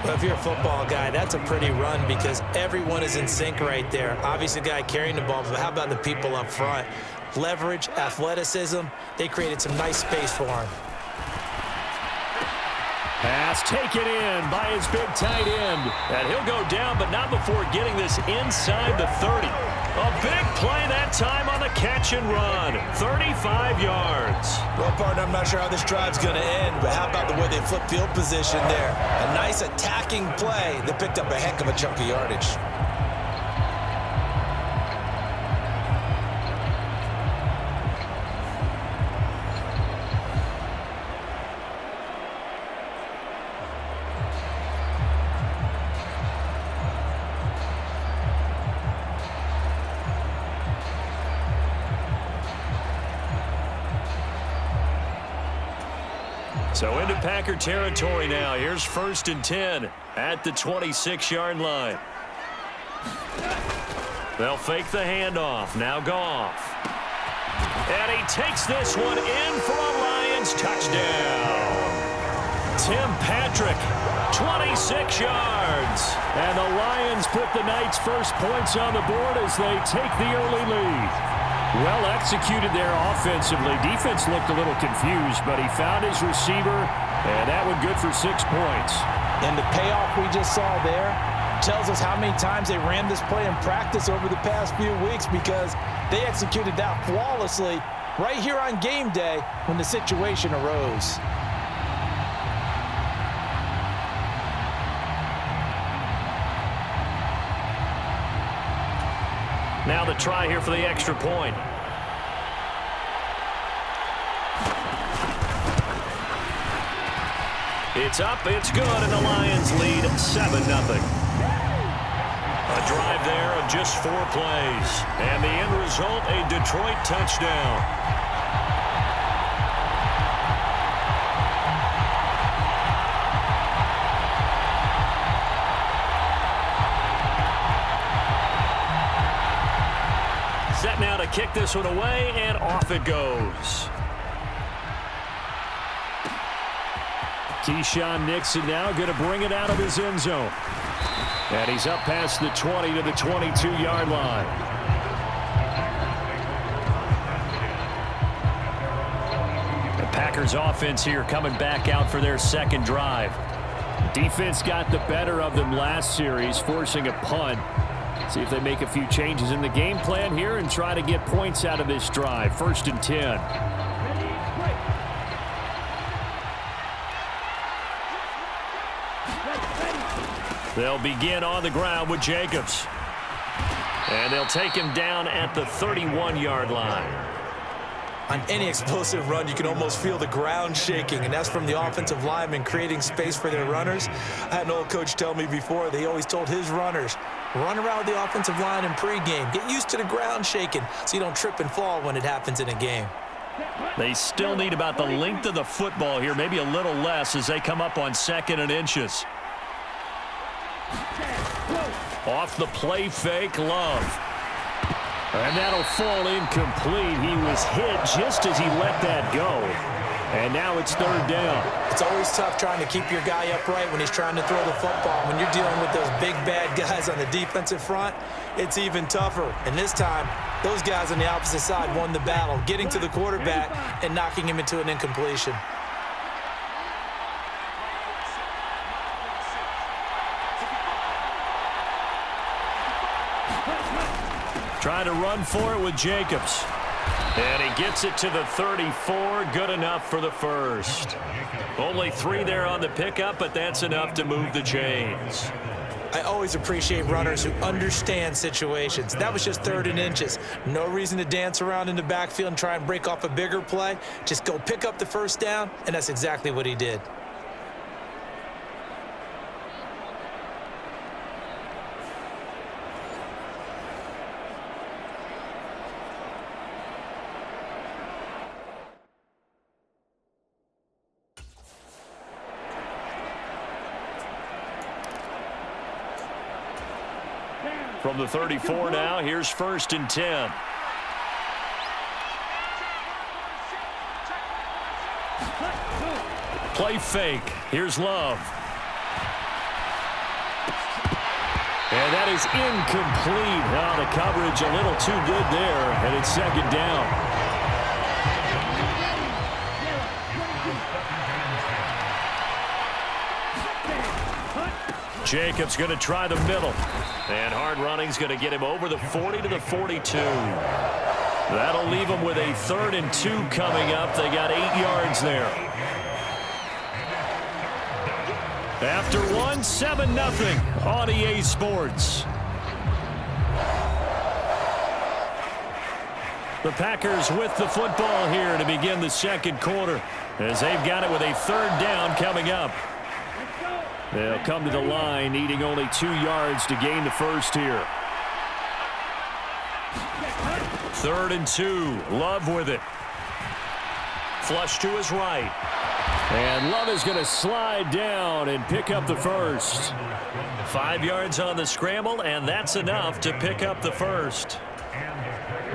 Well, if you're a football guy, that's a pretty run because everyone is in sync right there. Obviously, the guy carrying the ball, but how about the people up front? Leverage, athleticism, they created some nice space for him. Pass taken in by his big tight end. And he'll go down, but not before getting this inside the 30. A big play that time on the catch and run. 35 yards. Well, partner, I'm not sure how this drive's going to end, but how about the way they flip field position there? A nice attacking play that picked up a heck of a chunk of yardage. So into Packer territory now. Here's 1st and 10 at the 26-yard line. They'll fake the handoff. Now Goff. And he takes this one in for a Lions touchdown. Tim Patrick, 26 yards. And the Lions put the night's first points on the board as they take the early lead. Well executed there offensively. Defense looked a little confused, but he found his receiver, and that one good for 6 points. And the payoff we just saw there tells us how many times they ran this play in practice over the past few weeks because they executed that flawlessly right here on game day when the situation arose. Now the try here for the extra point. It's up, it's good, and the Lions lead 7-0. A drive there of just 4 plays. And the end result, a Detroit touchdown. Set now to kick this one away, and off it goes. Keyshawn Nixon now going to bring it out of his end zone. And he's up past the 20 to the 22-yard line. The Packers offense here coming back out for their second drive. Defense got the better of them last series, forcing a punt. See if they make a few changes in the game plan here and try to get points out of this drive. 1st and 10. They'll begin on the ground with Jacobs. And they'll take him down at the 31-yard line. On any explosive run, you can almost feel the ground shaking, and that's from the offensive linemen creating space for their runners. I had an old coach tell me before, they always told his runners, run around the offensive line in pregame. Get used to the ground shaking so you don't trip and fall when it happens in a game. They still need about the length of the football here, maybe a little less as they come up on 2nd and inches. Off the play fake, Love. And that'll fall incomplete. He was hit just as he let that go. And now it's 3rd down. It's always tough trying to keep your guy upright when he's trying to throw the football. When you're dealing with those big, bad guys on the defensive front, it's even tougher. And this time, those guys on the opposite side won the battle, getting to the quarterback and knocking him into an incompletion. Trying to run for it with Jacobs. And he gets it to the 34. Good enough for the first. Only 3 there on the pickup, but that's enough to move the chains. I always appreciate runners who understand situations. That was just 3rd and inches. No reason to dance around in the backfield and try and break off a bigger play. Just go pick up the first down, and that's exactly what he did. From the 34 now, here's 1st and 10. Play fake. Here's Love. And that is incomplete. Oh, the coverage a little too good there, and it's second down. Jacobs going to try the middle. And hard running's going to get him over the 40 to the 42. That'll leave him with a 3rd and 2 coming up. They got 8 yards there. After one, 7-0 on EA Sports. The Packers with the football here to begin the second quarter, as they've got it with a 3rd down coming up. They'll come to the line, needing only 2 yards to gain the first here. 3rd and 2. Love with it. Flush to his right. And Love is going to slide down and pick up the first. 5 yards on the scramble, and that's enough to pick up the first.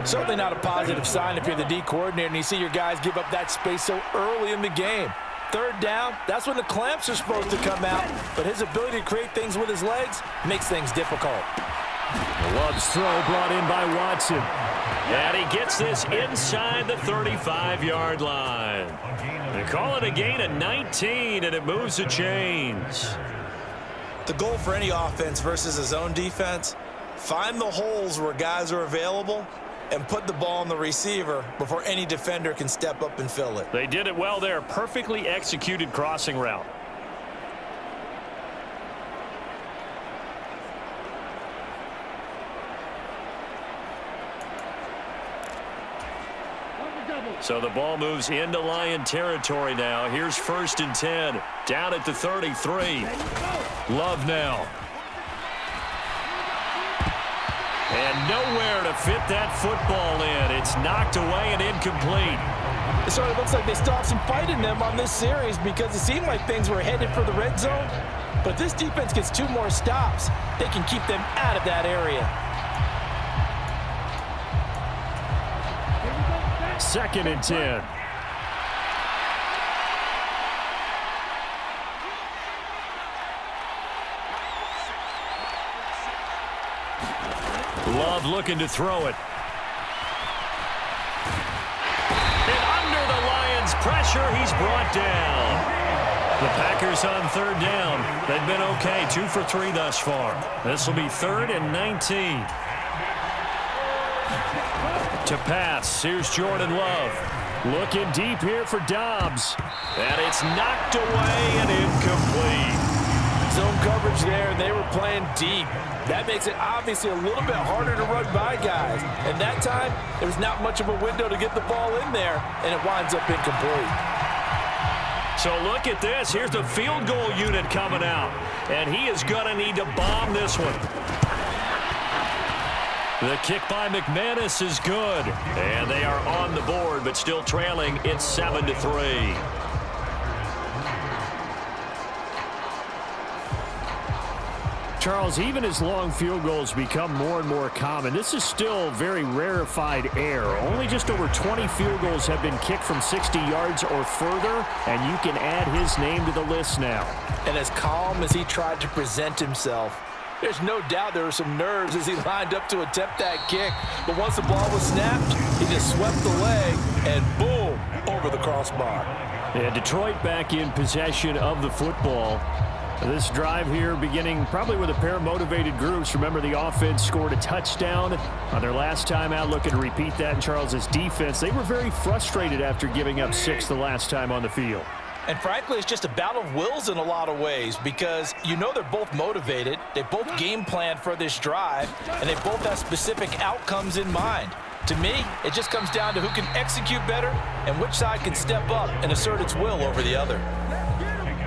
Certainly not a positive sign if you're the D coordinator and you see your guys give up that space so early in the game. 3rd down, that's when the clamps are supposed to come out, but his ability to create things with his legs makes things difficult. Love's throw brought in by Watson. And he gets this inside the 35-yard line. They call it a gain of 19, and it moves the chains. The goal for any offense versus his own defense, find the holes where guys are available and put the ball on the receiver before any defender can step up and fill it. They did it well there. Perfectly executed crossing route. So the ball moves into Lion territory now. Here's 1st and 10. Down at the 33. Love now. And nowhere to fit that football in. It's knocked away and incomplete. It sort of looks like they still have some fight in them on this series because it seemed like things were headed for the red zone. But if this defense gets 2 more stops, they can keep them out of that area. 2nd and 10. Love looking to throw it. And under the Lions' pressure, he's brought down. The Packers on 3rd down. They've been okay, 2 for 3 thus far. This will be 3rd and 19. To pass, here's Jordan Love. Looking deep here for Dobbs. And it's knocked away and incomplete. Zone coverage there, and they were playing deep. That makes it obviously a little bit harder to run by guys. And that time, there was not much of a window to get the ball in there, and it winds up incomplete. So look at this. Here's the field goal unit coming out. And he is going to need to bomb this one. The kick by McManus is good. And they are on the board, but still trailing. It's 7-3. Charles, even as long field goals become more and more common, this is still very rarefied air. Only just over 20 field goals have been kicked from 60 yards or further, and you can add his name to the list now. And as calm as he tried to present himself, there's no doubt there were some nerves as he lined up to attempt that kick. But once the ball was snapped, he just swept the leg and boom, over the crossbar. Yeah, Detroit back in possession of the football. This drive here beginning probably with a pair of motivated groups. Remember, the offense scored a touchdown on their last time out, looking to repeat that in Charles's defense. They were very frustrated after giving up 6 the last time on the field. And frankly, it's just a battle of wills in a lot of ways because you know they're both motivated. They both game plan for this drive, and they both have specific outcomes in mind. To me, it just comes down to who can execute better and which side can step up and assert its will over the other.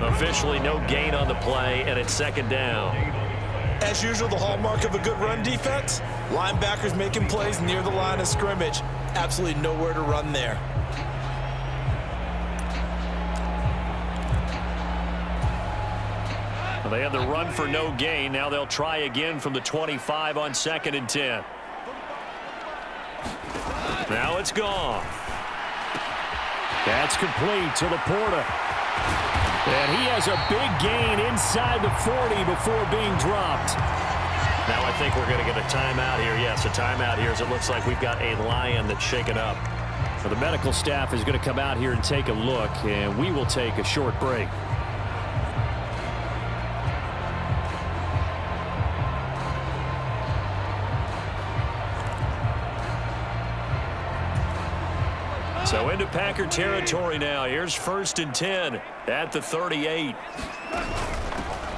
Officially no gain on the play, and it's 2nd down. As usual, the hallmark of a good run defense, linebackers making plays near the line of scrimmage. Absolutely nowhere to run there. Well, they had the run for no gain. Now they'll try again from the 25 on 2nd and 10. Now it's gone. That's complete to Laporta. And he has a big gain inside the 40 before being dropped. Now I think we're going to get a timeout here. Yes, a timeout here as it looks like we've got a Lion that's shaken up. So the medical staff is going to come out here and take a look, and we will take a short break. So into Packer territory now. Here's 1st and 10 at the 38.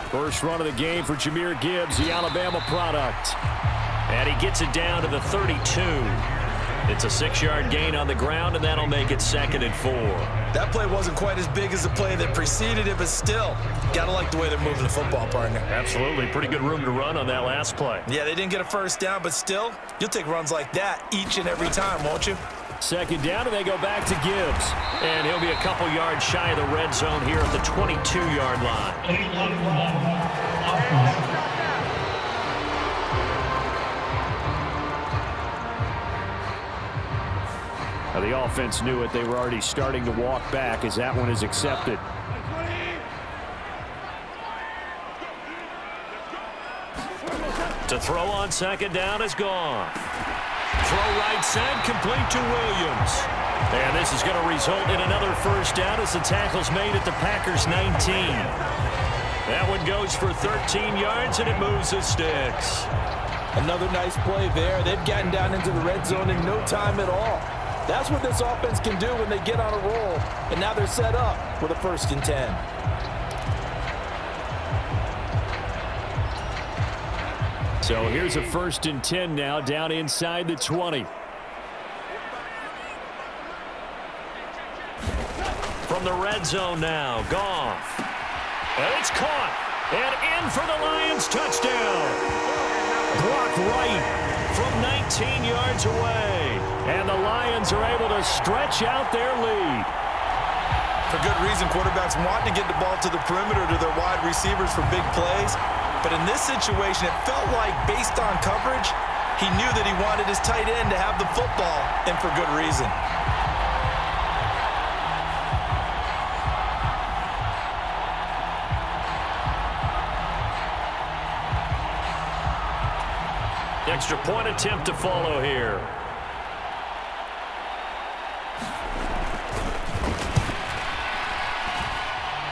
First run of the game for Jahmyr Gibbs, the Alabama product. And he gets it down to the 32. It's a 6-yard gain on the ground, and that'll make it 2nd and 4. That play wasn't quite as big as the play that preceded it, but still, got to like the way they're moving the football, partner. Absolutely. Pretty good room to run on that last play. Yeah, they didn't get a first down, but still, you'll take runs like that each and every time, won't you? 2nd down, and they go back to Gibbs. And he'll be a couple yards shy of the red zone here at the 22-yard line. Now the offense knew it. They were already starting to walk back as that one is accepted. To throw on 2nd down is gone. Throw right side, complete to Williams. And this is going to result in another first down as the tackle's made at the Packers' 19. That one goes for 13 yards, and it moves the sticks. Another nice play there. They've gotten down into the red zone in no time at all. That's what this offense can do when they get on a roll. And now they're set up with a 1st and 10. So here's a 1st and 10 now down inside the 20. From the red zone now, Goff. And it's caught. And in for the Lions touchdown. Blocked right from 19 yards away. And the Lions are able to stretch out their lead. For good reason, quarterbacks want to get the ball to the perimeter to their wide receivers for big plays. But in this situation, it felt like, based on coverage, he knew that he wanted his tight end to have the football, and for good reason. Extra point attempt to follow here.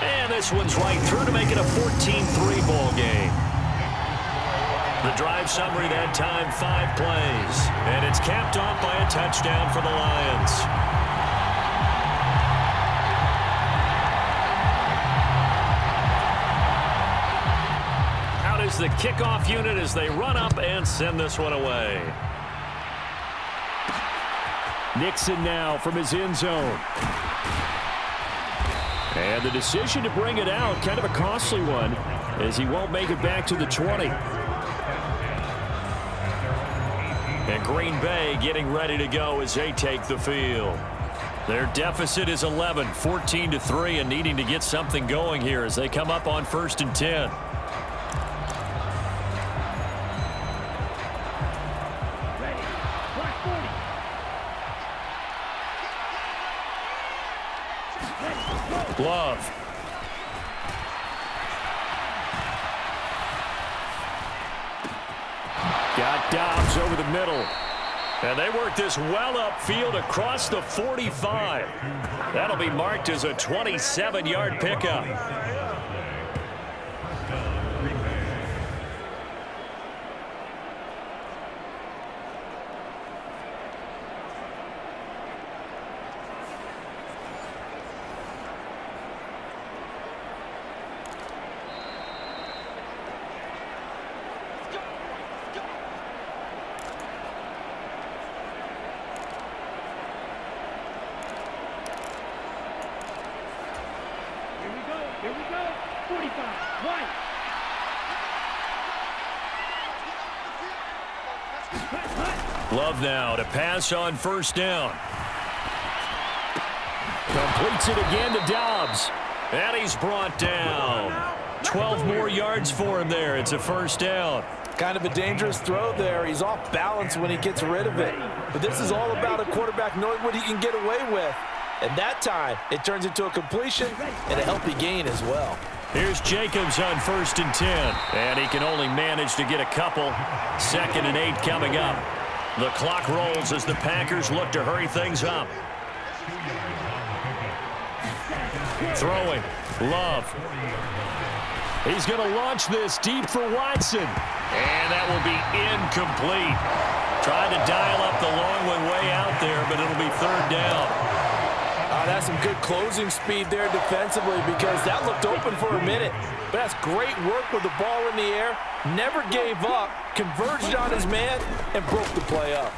And this one's right through to make it a 14-3 ball game. The drive summary that time, 5 plays. And it's capped off by a touchdown for the Lions. Out is the kickoff unit as they run up and send this one away. Nixon now from his end zone. And the decision to bring it out, kind of a costly one, as he won't make it back to the 20. And Green Bay getting ready to go as they take the field. Their deficit is 11, 14-3, and needing to get something going here as they come up on 1st and 10. Love. Got Dobbs over the middle. And they work this well upfield across the 45. That'll be marked as a 27-yard pickup. Here we go. 45. White. Love now to pass on 1st down. Completes it again to Dobbs. And he's brought down. 12 more yards for him there. It's a 1st down. Kind of a dangerous throw there. He's off balance when he gets rid of it. But this is all about a quarterback knowing what he can get away with. And that time, it turns into a completion and a healthy gain as well. Here's Jacobs on 1st and 10. And he can only manage to get a couple. 2nd and 8 coming up. The clock rolls as the Packers look to hurry things up. Throwing. Love. He's going to launch this deep for Watson. And that will be incomplete. Trying to dial up the long one way out there, but it'll be 3rd down. That's some good closing speed there defensively because that looked open for a minute. But that's great work with the ball in the air. Never gave up, converged on his man, and broke the play up.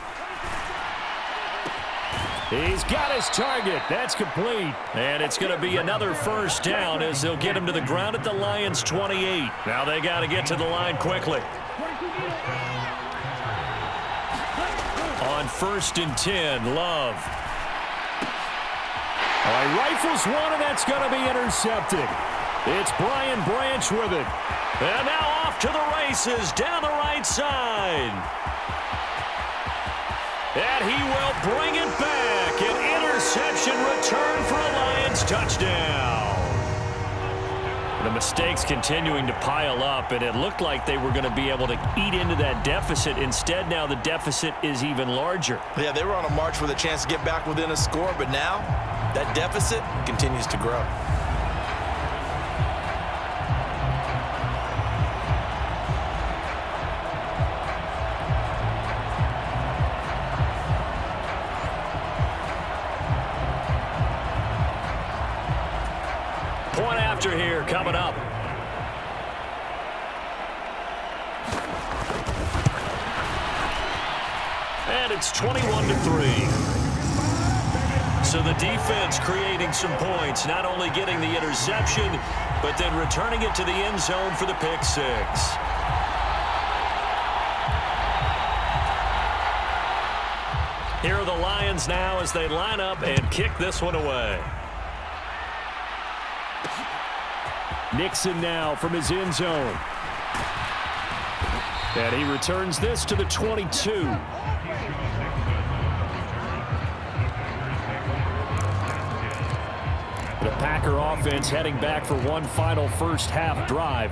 He's got his target. That's complete. And it's going to be another 1st down as they'll get him to the ground at the Lions' 28. Now they got to get to the line quickly. On 1st and 10, Love. He rifles one, and that's going to be intercepted. It's Brian Branch with it. And now off to the races down the right side. And he will bring it back. An interception return for a Lions touchdown. The mistakes continuing to pile up, and it looked like they were going to be able to eat into that deficit. Instead, now the deficit is even larger. Yeah, they were on a march with a chance to get back within a score, but now that deficit continues to grow. Point after here coming up. And it's 21-3. So the defense creating some points, not only getting the interception, but then returning it to the end zone for the pick 6. Here are the Lions now as they line up and kick this one away. Nixon now from his end zone. And he returns this to the 22. The Packer offense heading back for one final first half drive.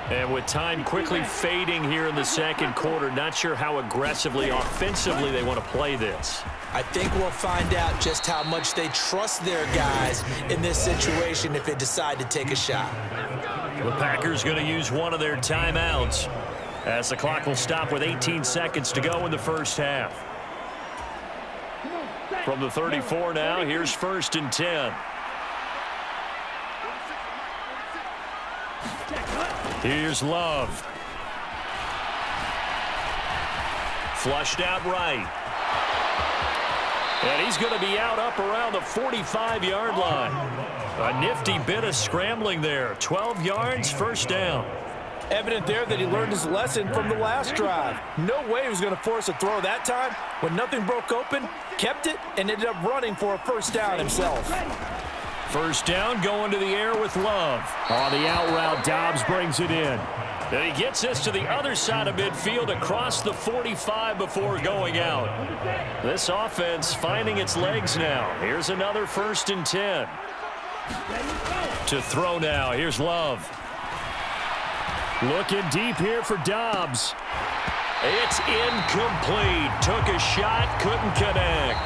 And with time quickly fading here in the 2nd quarter, not sure how aggressively, offensively they want to play this. I think we'll find out just how much they trust their guys in this situation if they decide to take a shot. The Packers going to use one of their timeouts as the clock will stop with 18 seconds to go in the first half. From the 34 now, here's 1st and 10. Here's Love. Flushed out right. And he's going to be out up around the 45-yard line. A nifty bit of scrambling there. 12 yards, 1st down. Evident there that he learned his lesson from the last drive. No way he was going to force a throw that time. When nothing broke open, kept it, and ended up running for a 1st down himself. 1st down going to the air with Love. On the out route, Dobbs brings it in. And he gets this to the other side of midfield across the 45 before going out. This offense finding its legs now. Here's another 1st and 10. To throw now. Here's Love. Looking deep here for Dobbs. It's incomplete. Took a shot, couldn't connect.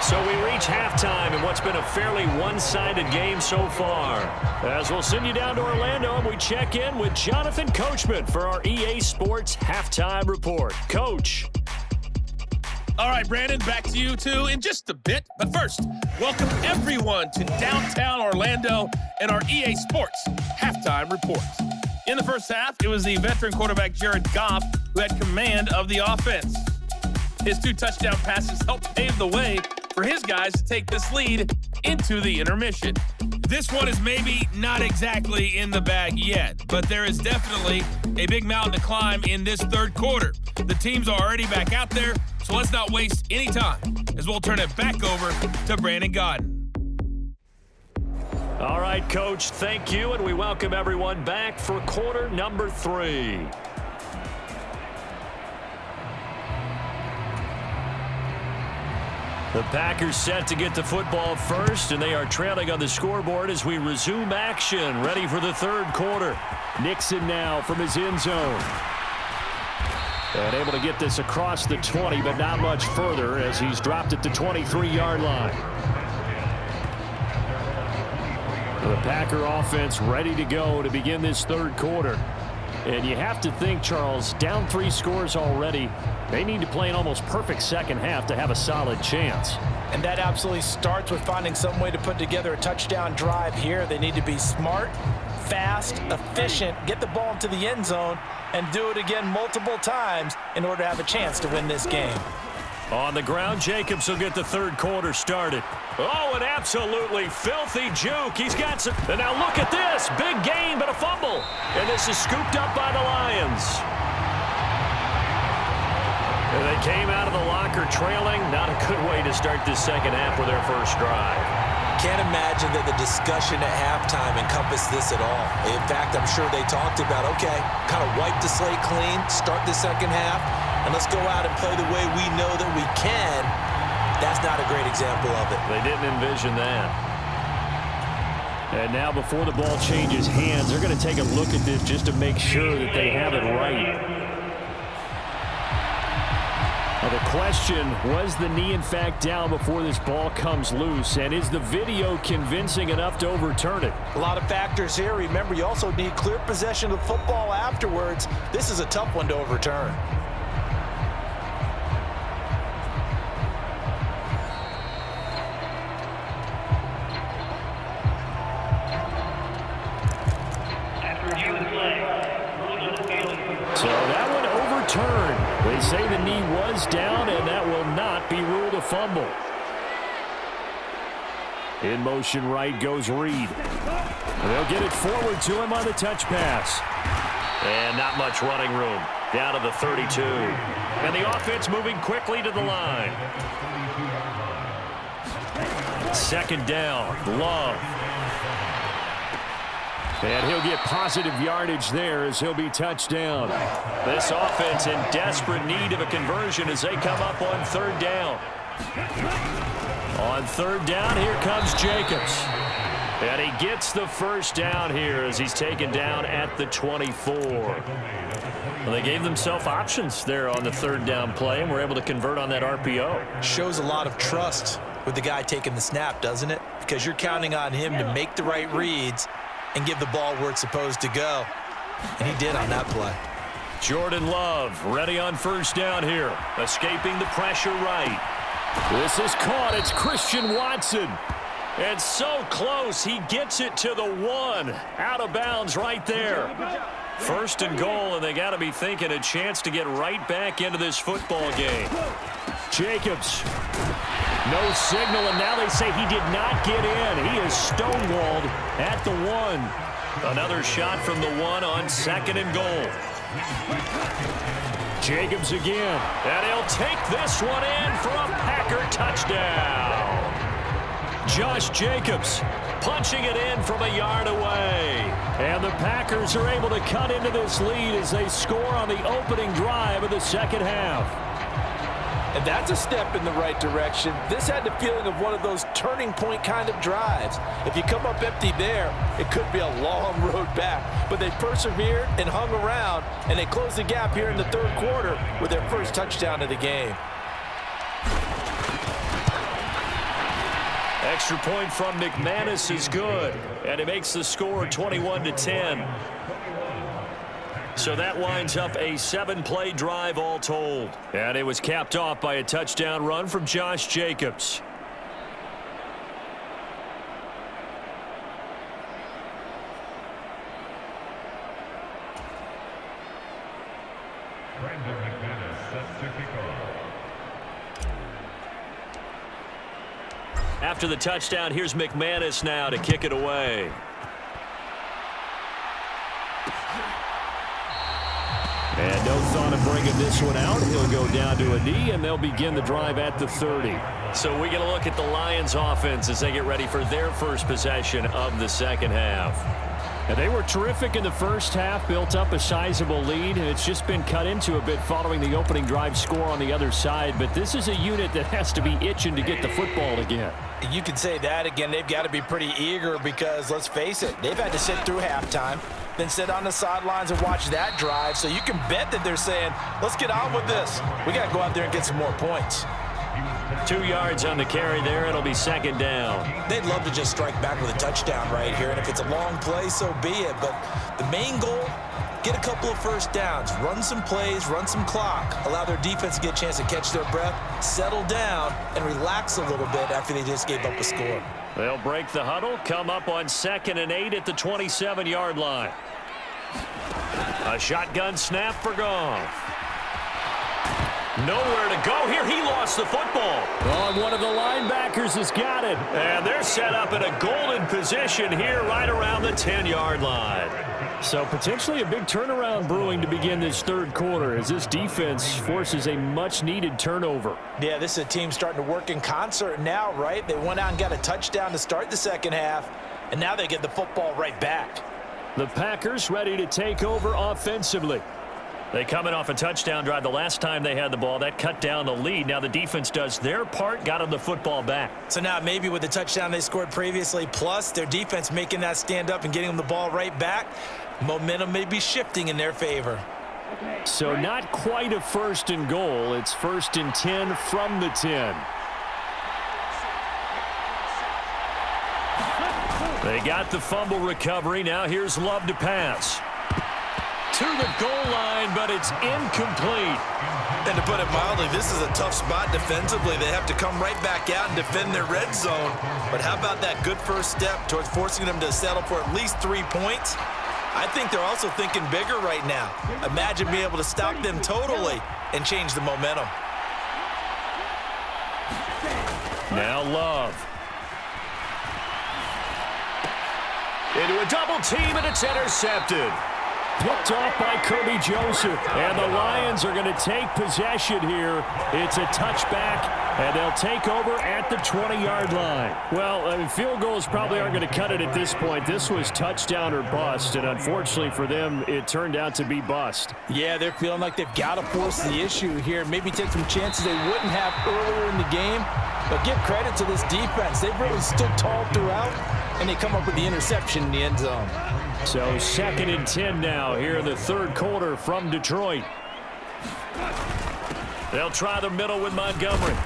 So we reach halftime in what's been a fairly one-sided game so far. As we'll send you down to Orlando and we check in with Jonathan Coachman for our EA Sports Halftime Report. Coach. All right, Brandon, back to you two in just a bit. But first, welcome everyone to downtown Orlando and our EA Sports Halftime Report. In the first half, it was the veteran quarterback Jared Goff who had command of the offense. His 2 touchdown passes helped pave the way for his guys to take this lead into the intermission. This one is maybe not exactly in the bag yet, but there is definitely a big mountain to climb in this 3rd quarter. The teams are already back out there, so let's not waste any time as we'll turn it back over to Brandon Godden. All right, Coach, thank you, and we welcome everyone back for quarter number 3. The Packers set to get the football first, and they are trailing on the scoreboard as we resume action, ready for the third quarter. Nixon now from his end zone. And able to get this across the 20, but not much further as he's dropped at the 23-yard line. The Packer offense ready to go to begin this third quarter. And you have to think, Charles, down 3 scores already. They need to play an almost perfect second half to have a solid chance. And that absolutely starts with finding some way to put together a touchdown drive here. They need to be smart, fast, efficient, get the ball into the end zone, and do it again multiple times in order to have a chance to win this game. On the ground, Jacobs will get the third quarter started. Oh, an absolutely filthy juke. He's got some. And now look at this. Big gain, but a fumble. And this is scooped up by the Lions. And they came out of the locker trailing. Not a good way to start this second half with their first drive. Can't imagine that the discussion at halftime encompassed this at all. In fact, I'm sure they talked about, okay, kind of wipe the slate clean, start the second half, and let's go out and play the way we know that we can. That's not a great example of it. They didn't envision that. And now before the ball changes hands, they're going to take a look at this just to make sure that they have it right. Now the question, was the knee in fact down before this ball comes loose? And is the video convincing enough to overturn it? A lot of factors here. Remember, you also need clear possession of football afterwards. This is a tough one to overturn. So that one overturned. They say the knee was down, and that will not be ruled a fumble. In motion right goes Reed. They'll get it forward to him on the touch pass. And not much running room. Down to the 32. And the offense moving quickly to the line. Second down, Love. And he'll get positive yardage there as he'll be touched down. This offense in desperate need of a conversion as they come up on third down. On third down, here comes Jacobs. And he gets the first down here as he's taken down at the 24. Well, they gave themselves options there on the third down play and were able to convert on that RPO. Shows a lot of trust with the guy taking the snap, doesn't it? Because you're counting on him to make the right reads and give the ball where it's supposed to go. And he did on that play. Jordan Love ready on first down here. Escaping the pressure right. This is caught. It's Christian Watson. And so close. He gets it to the 1. Out of bounds right there. First and goal, and they got to be thinking a chance to get right back into this football game. Jacobs. No signal, and now they say he did not get in. He is stonewalled at the 1. Another shot from the 1 on second and goal. Jacobs again, and he'll take this one in for a Packer touchdown. Josh Jacobs punching it in from a yard away. And the Packers are able to cut into this lead as they score on the opening drive of the second half. And that's a step in the right direction. This had the feeling of one of those turning point kind of drives. If you come up empty there, it could be a long road back. But they persevered and hung around, and they closed the gap here in the third quarter with their first touchdown of the game. Extra point from McManus is good, and it makes the score 21-10. So that winds up a 7-play drive all told. And it was capped off by a touchdown run from Josh Jacobs. After the touchdown, here's McManus now to kick it away. And no thought of bringing this one out. He'll go down to a knee, and they'll begin the drive at the 30. So we get a look at the Lions offense as they get ready for their first possession of the second half. And they were terrific in the first half, built up a sizable lead, and it's just been cut into a bit following the opening drive score on the other side. But this is a unit that has to be itching to get the football again. You can say that again. They've got to be pretty eager because, let's face it, they've had to sit through halftime, then sit on the sidelines and watch that drive. So you can bet that they're saying, let's get on with this. We got to go out there and get some more points. 2 yards on the carry there. It'll be second down. They'd love to just strike back with a touchdown right here, and if it's a long play, so be it. But the main goal, get a couple of first downs, run some plays, run some clock, allow their defense to get a chance to catch their breath, settle down, and relax a little bit after they just gave up a score. They'll break the huddle, come up on 2nd and 8 at the 27-yard line. A shotgun snap for Goff. Nowhere to go here. He lost the football. Oh, one of the linebackers has got it. And they're set up in a golden position here right around the 10-yard line. So potentially a big turnaround brewing to begin this third quarter as this defense forces a much-needed turnover. Yeah, this is a team starting to work in concert now, right? They went out and got a touchdown to start the second half, and now they get the football right back. The Packers ready to take over offensively. They come in off a touchdown drive the last time they had the ball. That cut down the lead. Now the defense does their part, got them the football back. So now maybe with the touchdown they scored previously, plus their defense making that stand up and getting them the ball right back, momentum may be shifting in their favor. So not quite a 1st and goal. It's 1st and 10 from the 10. They got the fumble recovery. Now here's Love to pass. To the goal line, but it's incomplete. And to put it mildly, this is a tough spot defensively. They have to come right back out and defend their red zone. But how about that good first step towards forcing them to settle for at least 3 points? I think they're also thinking bigger right now. Imagine being able to stop them totally and change the momentum. Now Love. Into a double team, and it's intercepted. Picked off by Kirby Joseph. And the Lions are going to take possession here. It's a touchback, and they'll take over at the 20-yard line. Well, field goals probably aren't going to cut it at this point. This was touchdown or bust, and unfortunately for them, it turned out to be bust. Yeah, they're feeling like they've got to force the issue here. Maybe take some chances they wouldn't have earlier in the game. But give credit to this defense. They've really stood tall throughout, and they come up with the interception in the end zone. So 2nd and 10 now here in the third quarter from Detroit. They'll try the middle with Montgomery.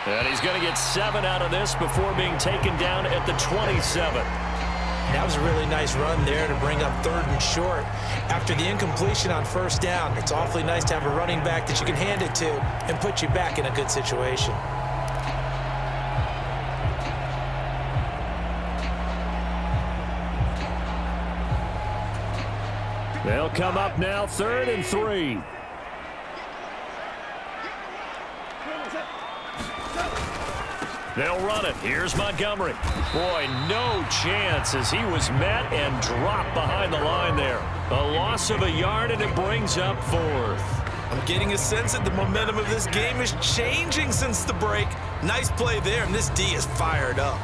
And he's going to get 7 out of this before being taken down at the 27. That was a really nice run there to bring up 3rd and short. After the incompletion on 1st down, it's awfully nice to have a running back that you can hand it to and put you back in a good situation. They'll come up now 3rd and 3. They'll run it. Here's Montgomery. Boy, no chance as he was met and dropped behind the line there. A loss of a yard, and it brings up 4th. I'm getting a sense that the momentum of this game is changing since the break. Nice play there, and this D is fired up.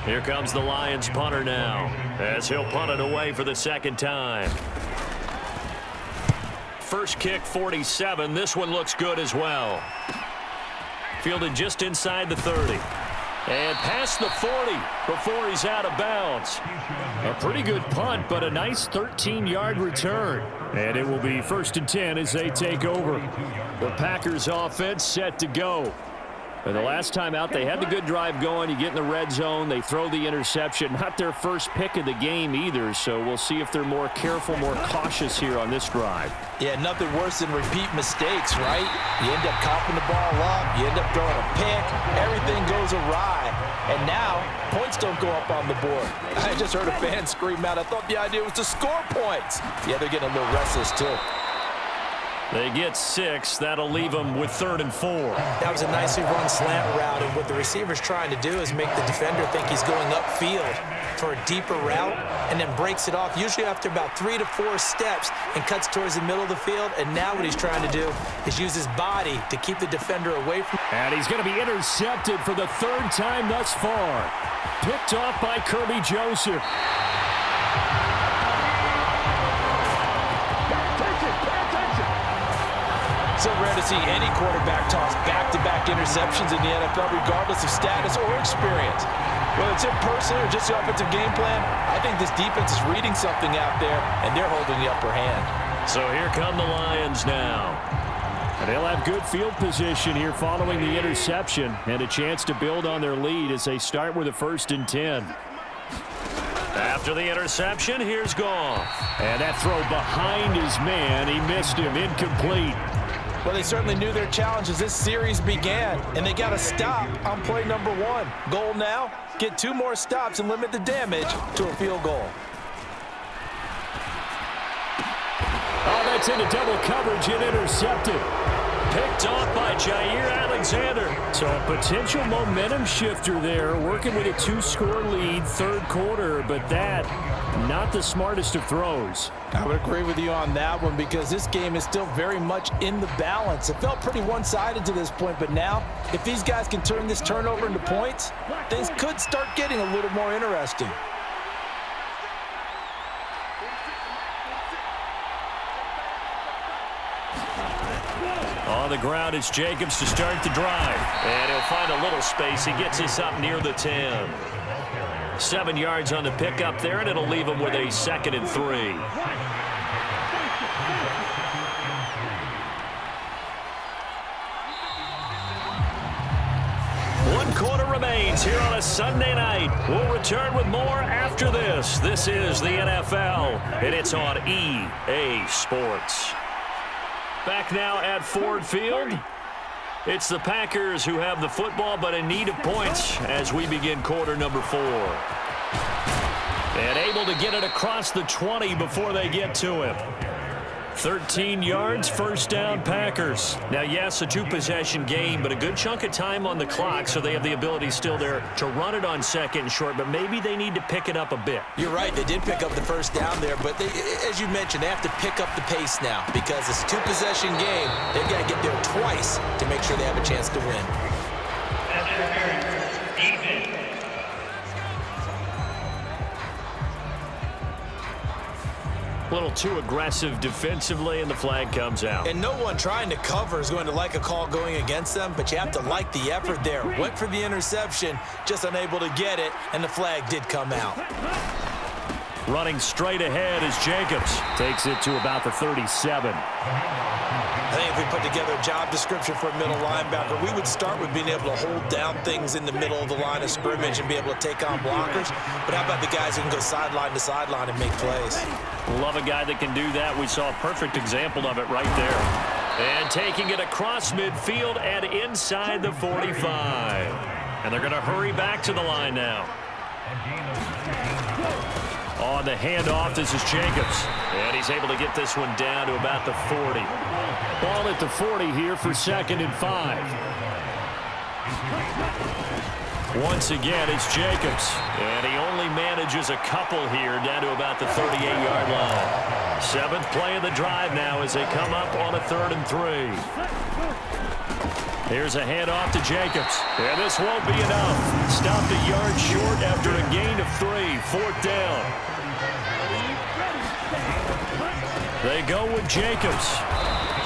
Here comes the Lions punter now, as he'll punt it away for the 2nd time. First kick, 47. This one looks good as well. Fielded just inside the 30. And past the 40 before he's out of bounds. A pretty good punt, but a nice 13-yard return. And it will be 1st and 10 as they take over. The Packers offense set to go. And the last time out, they had the good drive going. You get in the red zone, they throw the interception. Not their first pick of the game either, so we'll see if they're more careful, more cautious here on this drive. Yeah, nothing worse than repeat mistakes, right? You end up coughing the ball up, you end up throwing a pick, everything goes awry. And now, points don't go up on the board. I just heard a fan scream out, I thought the idea was to score points. Yeah, they're getting a little restless too. They get 6. That'll leave them with 3rd and 4. That was a nicely run slant route, and what the receiver's trying to do is make the defender think he's going upfield for a deeper route and then breaks it off, usually after about 3 to 4 steps, and cuts towards the middle of the field. And now what he's trying to do is use his body to keep the defender away from him. And he's going to be intercepted for the 3rd time thus far. Picked off by Kirby Joseph. So rare to see any quarterback toss back-to-back interceptions in the NFL, regardless of status or experience. Whether it's in person or just the offensive game plan, I think this defense is reading something out there, and they're holding the upper hand. So here come the Lions now. And they'll have good field position here following the interception and a chance to build on their lead as they start with a 1st and 10. After the interception, here's Goff. And that throw behind his man. He missed him. Incomplete. Well, they certainly knew their challenge as this series began, and they got to stop on play number 1. Goal now, get 2 more stops and limit the damage to a field goal. Oh, that's into double coverage and intercepted. Picked off by Jair Alexander. So a potential momentum shifter there, working with a 2-score lead, 3rd quarter, but that, not the smartest of throws. I would agree with you on that one because this game is still very much in the balance. It felt pretty one-sided to this point, but now, if these guys can turn this turnover into points, things could start getting a little more interesting. On the ground, it's Jacobs to start the drive. And he'll find a little space. He gets us up near the 10. 7 yards on the pickup there, and it'll leave him with a 2nd and 3. One quarter remains here on a Sunday night. We'll return with more after this. This is the NFL, and it's on EA Sports. Back now at Ford Field. It's the Packers who have the football, but in need of points as we begin quarter number 4. And able to get it across the 20 before they get to him. 13 yards, 1st down, Packers. Now, yes, a 2-possession game, but a good chunk of time on the clock, so they have the ability still there to run it on 2nd and short, but maybe they need to pick it up a bit. You're right, they did pick up the 1st down there, but they, as you mentioned, they have to pick up the pace now because it's a 2-possession game. They've got to get there twice to make sure they have a chance to win. A little too aggressive defensively, and the flag comes out. And no one trying to cover is going to like a call going against them, but you have to like the effort there. Went for the interception, just unable to get it, and the flag did come out. Running straight ahead is Jacobs. Takes it to about the 37. I think if we put together a job description for a middle linebacker, we would start with being able to hold down things in the middle of the line of scrimmage and be able to take on blockers. But how about the guys who can go sideline to sideline and make plays? Love a guy that can do that. We saw a perfect example of it right there. And taking it across midfield and inside the 45. And they're going to hurry back to the line now. On the handoff, this is Jacobs. And he's able to get this one down to about the 40. Ball at the 40 here for 2nd and 5. Once again, it's Jacobs. And he only manages a couple here down to about the 38-yard line. 7th play of the drive now as they come up on a 3rd and 3. Here's a handoff to Jacobs. And this won't be enough. Stopped a yard short after a gain of 3. 4th down. They go with Jacobs.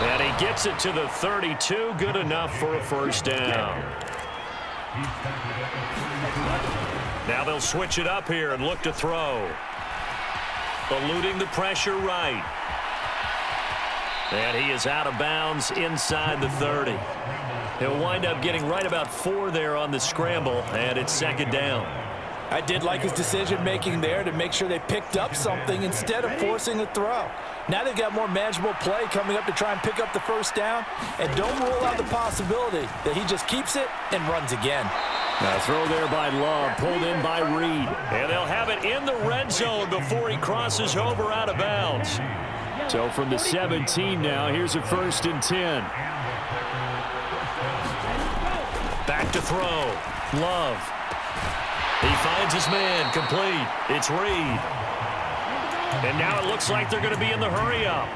And he gets it to the 32. Good enough for a 1st down. Now they'll switch it up here and look to throw. Eluding the pressure right. And he is out of bounds inside the 30. He'll wind up getting right about 4 there on the scramble, and it's 2nd down. I did like his decision-making there to make sure they picked up something instead of forcing a throw. Now they've got more manageable play coming up to try and pick up the 1st down, and don't rule out the possibility that he just keeps it and runs again. Now throw there by Love, pulled in by Reed. And they'll have it in the red zone before he crosses over out of bounds. So from the 17 now, here's a 1st and 10. Back to throw. Love. He finds his man. Complete. It's Reed. And now it looks like they're going to be in the hurry-up.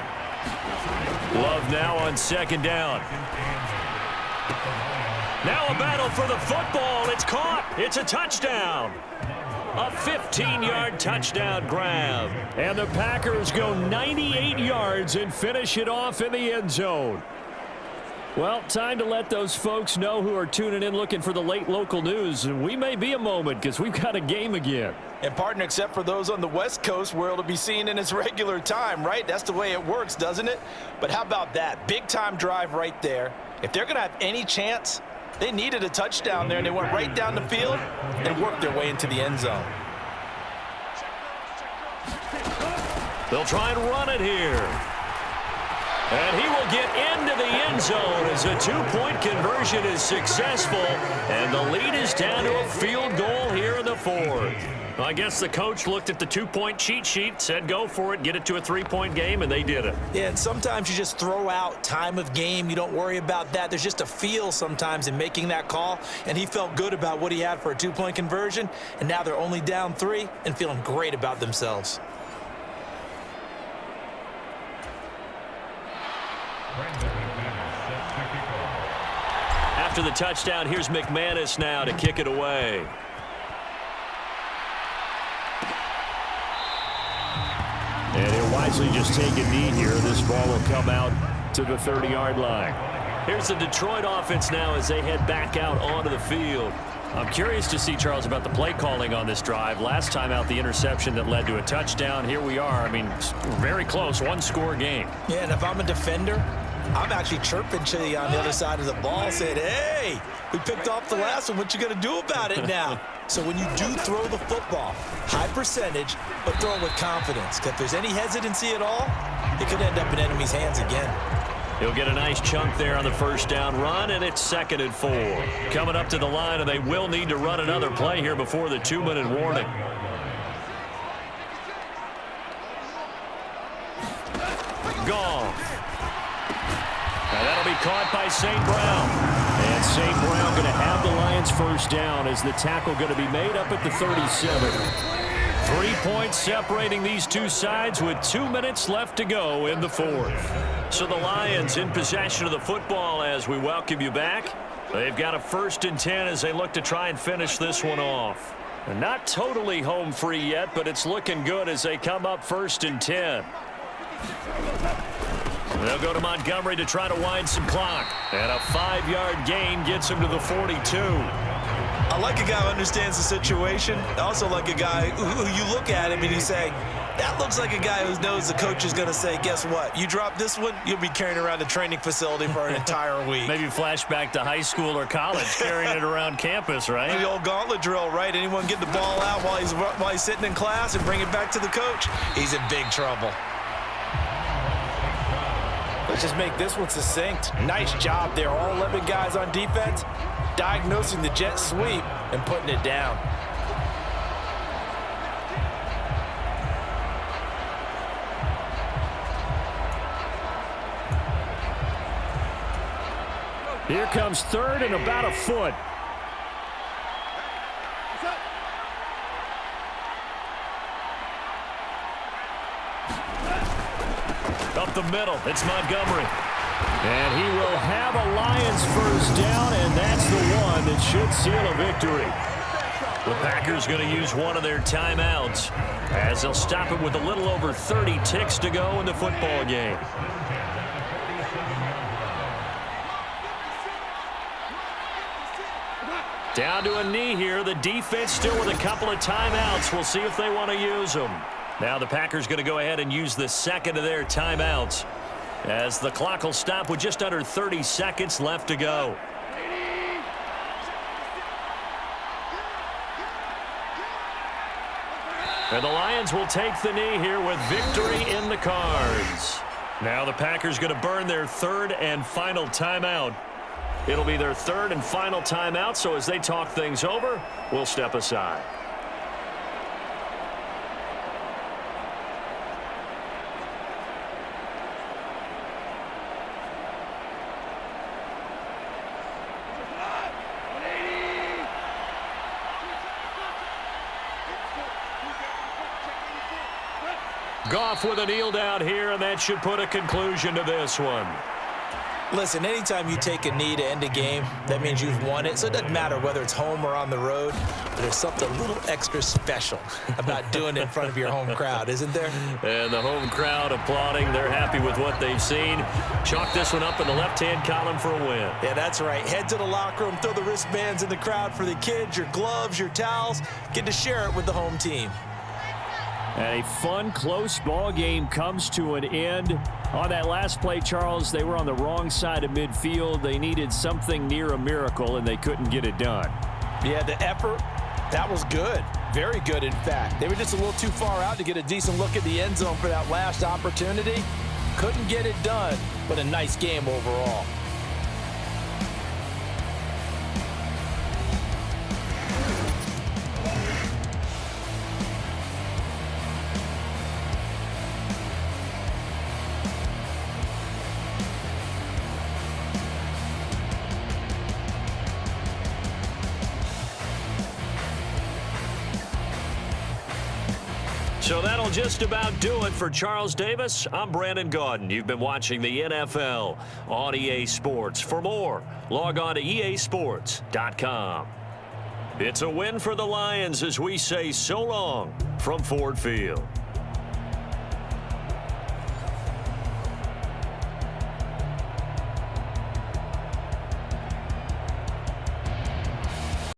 Love now on 2nd down. Now a battle for the football. It's caught. It's a touchdown. A 15-yard touchdown grab. And the Packers go 98 yards and finish it off in the end zone. Well, time to let those folks know who are tuning in looking for the late local news. And we may be a moment because we've got a game again. And partner, except for those on the West Coast where it'll be seen in its regular time, right? That's the way it works, doesn't it? But how about that? Big-time drive right there. If they're going to have any chance, they needed a touchdown there, and they went right down the field and worked their way into the end zone. They'll try and run it here. And he will get into the end zone as a 2-point conversion is successful. And the lead is down to a field goal here in the 4th. Well, I guess the coach looked at the 2-point cheat sheet, said go for it, get it to a 3-point game, and they did it. Yeah, and sometimes you just throw out time of game. You don't worry about that. There's just a feel sometimes in making that call, and he felt good about what he had for a 2-point conversion, and now they're only down 3 and feeling great about themselves. After the touchdown, here's McManus now to kick it away. And he'll wisely just take a knee here. This ball will come out to the 30-yard line. Here's the Detroit offense now as they head back out onto the field. I'm curious to see, Charles, about the play calling on this drive. Last time out, the interception that led to a touchdown. Here we are. I mean, very close, 1-score game. Yeah, and if I'm a defender, I'm actually chirping to you on the other side of the ball, saying, hey, we picked off the last one. What you going to do about it now? So when you do throw the football, high percentage, but throw it with confidence. Because if there's any hesitancy at all, it could end up in enemy's hands again. He'll get a nice chunk there on the 1st down run, and it's 2nd and 4. Coming up to the line, and they will need to run another play here before the 2-minute warning. Goff. Now that'll be caught by St. Brown. And St. Brown going to have the Lions 1st down as the tackle going to be made up at the 37. 3 points separating these two sides with 2 minutes left to go in the 4th. So the Lions in possession of the football as we welcome you back. They've got a 1st and 10 as they look to try and finish this one off. And not totally home free yet, but it's looking good as they come up 1st and 10. They'll go to Montgomery to try to wind some clock. And a 5-yard gain gets him to the 42. I like a guy who understands the situation. I also like a guy who you look at him and you say, that looks like a guy who knows the coach is going to say, guess what? You drop this one, you'll be carrying around the training facility for an entire week. Maybe flashback to high school or college, carrying it around campus, right? The old gauntlet drill, right? Anyone get the ball out while he's sitting in class and bring it back to the coach, he's in big trouble. Let's just make this one succinct. Nice job there. All 11 guys on defense diagnosing the jet sweep and putting it down. Here comes 3rd and about a foot. Up the middle, it's Montgomery. And he will have a Lions 1st down, and that's the one that should seal a victory. The Packers going to use one of their timeouts as they'll stop it with a little over 30 ticks to go in the football game. Down to a knee here. The defense still with a couple of timeouts. We'll see if they want to use them. Now the Packers going to go ahead and use the 2nd of their timeouts as the clock will stop with just under 30 seconds left to go. And the Lions will take the knee here with victory in the cards. Now the Packers going to burn their 3rd and final timeout. It'll be their 3rd and final timeout, so as they talk things over, we'll step aside. Goff with a kneel down here, and that should put a conclusion to this one. Listen, anytime you take a knee to end a game, that means you've won it. So it doesn't matter whether it's home or on the road. But there's something a little extra special about doing it in front of your home crowd, isn't there? And the home crowd applauding. They're happy with what they've seen. Chalk this one up in the left-hand column for a win. Yeah, that's right. Head to the locker room, throw the wristbands in the crowd for the kids, your gloves, your towels. Get to share it with the home team. And a fun, close ball game comes to an end. On that last play, Charles, they were on the wrong side of midfield. They needed something near a miracle, and they couldn't get it done. Yeah, the effort, that was good. Very good, in fact. They were just a little too far out to get a decent look at the end zone for that last opportunity. Couldn't get it done, but a nice game overall. So that'll just about do it for Charles Davis. I'm Brandon Gaudin. You've been watching the NFL on EA Sports. For more, log on to easports.com. It's a win for the Lions as we say so long from Ford Field.